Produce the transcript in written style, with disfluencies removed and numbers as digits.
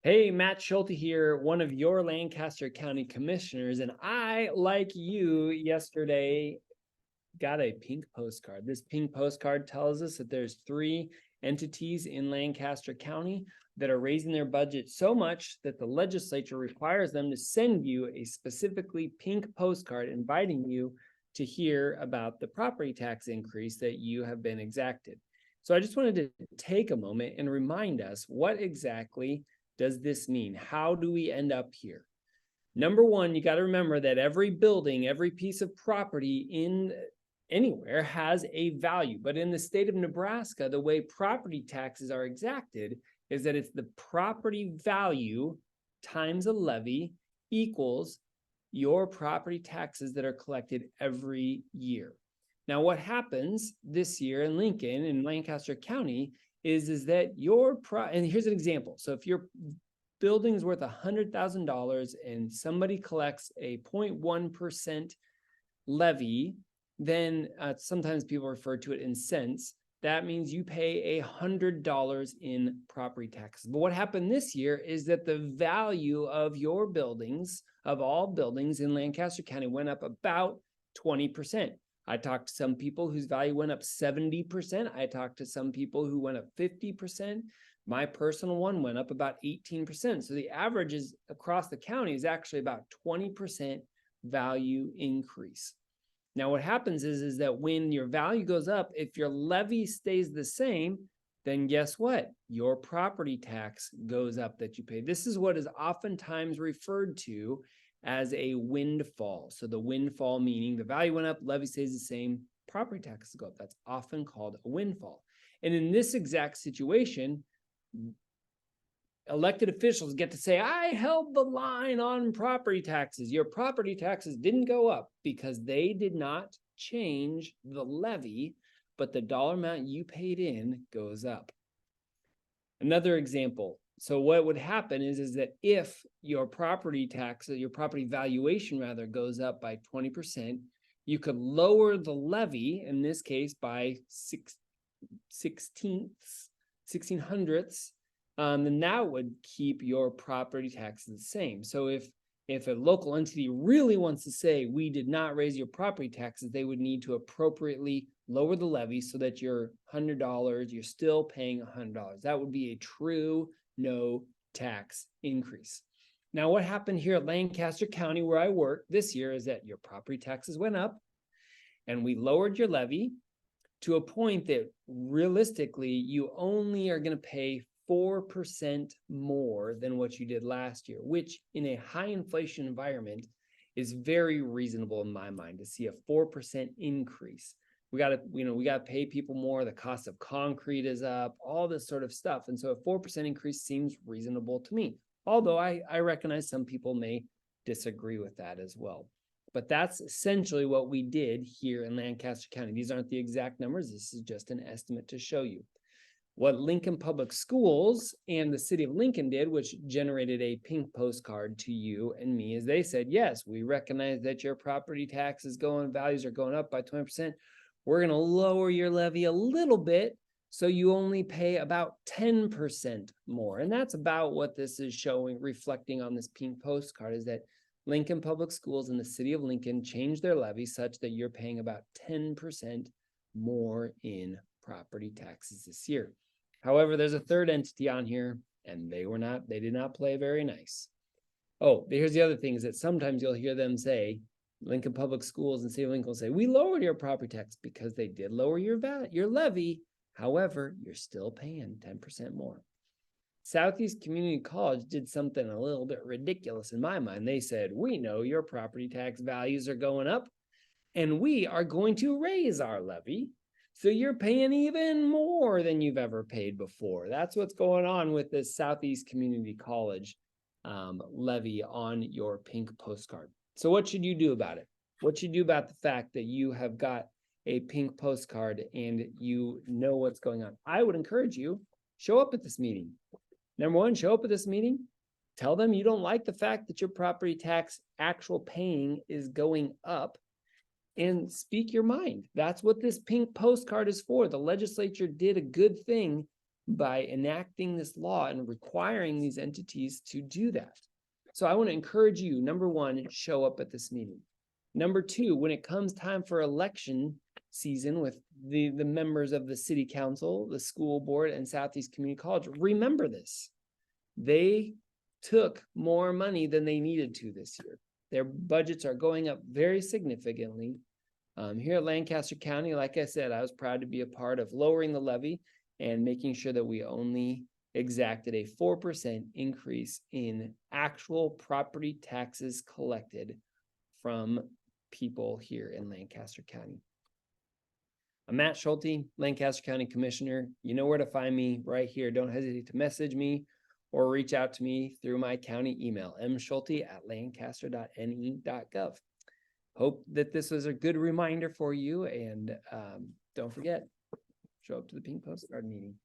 Hey, Matt Schulte here, one of your Lancaster County commissioners, and I, like you, yesterday got a pink postcard. This pink postcard tells us that there's 3 entities in Lancaster County that are raising their budget so much that the legislature requires them to send you a specifically pink postcard inviting you to hear about the property tax increase that you have been exacted. So I just wanted to take a moment and remind us, what exactly does this mean? How do we end up here? Number one, you got to remember that every building, every piece of property in anywhere has a value. But in the state of Nebraska, the way property taxes are exacted is that it's the property value times a levy equals your property taxes that are collected every year. Now, what happens this year in Lincoln, in Lancaster County, is that and here's an example. So if your building is worth $100,000 and somebody collects a 0.1% levy, then sometimes people refer to it in cents. That means you pay $100 in property taxes. But what happened this year is that the value of your buildings, of all buildings in Lancaster County, went up about 20%. I talked to some people whose value went up 70%. I talked to some people who went up 50%. My personal one went up about 18%. So the average is across the county is actually about 20% value increase. Now, what happens is that when your value goes up, if your levy stays the same, then guess what? Your property tax goes up that you pay. This is what is oftentimes referred to as a windfall. So the windfall meaning the value went up, levy stays the same, property taxes go up. That's often called a windfall. And in this exact situation, elected officials get to say, I held the line on property taxes. Your property taxes didn't go up because they did not change the levy, but the dollar amount you paid in goes up. Another example. So what would happen is that if your property tax, your property valuation rather, goes up by 20%, you could lower the levy, in this case by 1600ths, then that would keep your property taxes the same. So if a local entity really wants to say, we did not raise your property taxes, they would need to appropriately lower the levy so that your $100, you're still paying $100. That would be a true no tax increase. Now, what happened here at Lancaster County, where I work this year, is that your property taxes went up and we lowered your levy to a point that realistically you only are going to pay 4% more than what you did last year, which in a high inflation environment is very reasonable in my mind to see a 4% increase. We got to pay people more. The cost of concrete is up, all this sort of stuff. And so a 4% increase seems reasonable to me, although I recognize some people may disagree with that as well. But that's essentially what we did here in Lancaster County. These aren't the exact numbers. This is just an estimate to show you. What Lincoln Public Schools and the city of Lincoln did, which generated a pink postcard to you and me, is they said, yes, we recognize that your property taxes values are going up by 20%. We're going to lower your levy a little bit so you only pay about 10% more. And that's about what this is showing, reflecting on this pink postcard, is that Lincoln Public Schools and the city of Lincoln changed their levy such that you're paying about 10% more in property taxes this year. However, there's a third entity on here, and they did not play very nice. Oh, here's the other thing, is that sometimes you'll hear them say, Lincoln Public Schools and City of Lincoln will say, we lowered your property tax because they did lower your levy. However, you're still paying 10% more. Southeast Community College did something a little bit ridiculous in my mind. They said, we know your property tax values are going up, and we are going to raise our levy. So you're paying even more than you've ever paid before. That's what's going on with this Southeast Community College levy on your pink postcard. So what should you do about it? What should you do about the fact that you have got a pink postcard and you know what's going on? I would encourage you, show up at this meeting. Number one, show up at this meeting. Tell them you don't like the fact that your property tax actual paying is going up, and speak your mind. That's what this pink postcard is for. The legislature did a good thing by enacting this law and requiring these entities to do that. So I want to encourage you, number one, show up at this meeting. Number two, when it comes time for election season with the members of the city council, the school board, and Southeast Community College, remember this. They took more money than they needed to this year. Their budgets are going up very significantly. Here at Lancaster County, like I said, I was proud to be a part of lowering the levy and making sure that we only exacted a 4% increase in actual property taxes collected from people here in Lancaster County. I'm Matt Schulte, Lancaster County Commissioner. You know where to find me right here. Don't hesitate to message me or reach out to me through my county email, mschulte@lancaster.ne.gov. Hope that this was a good reminder for you, and don't forget, show up to the Pink Postcard meeting.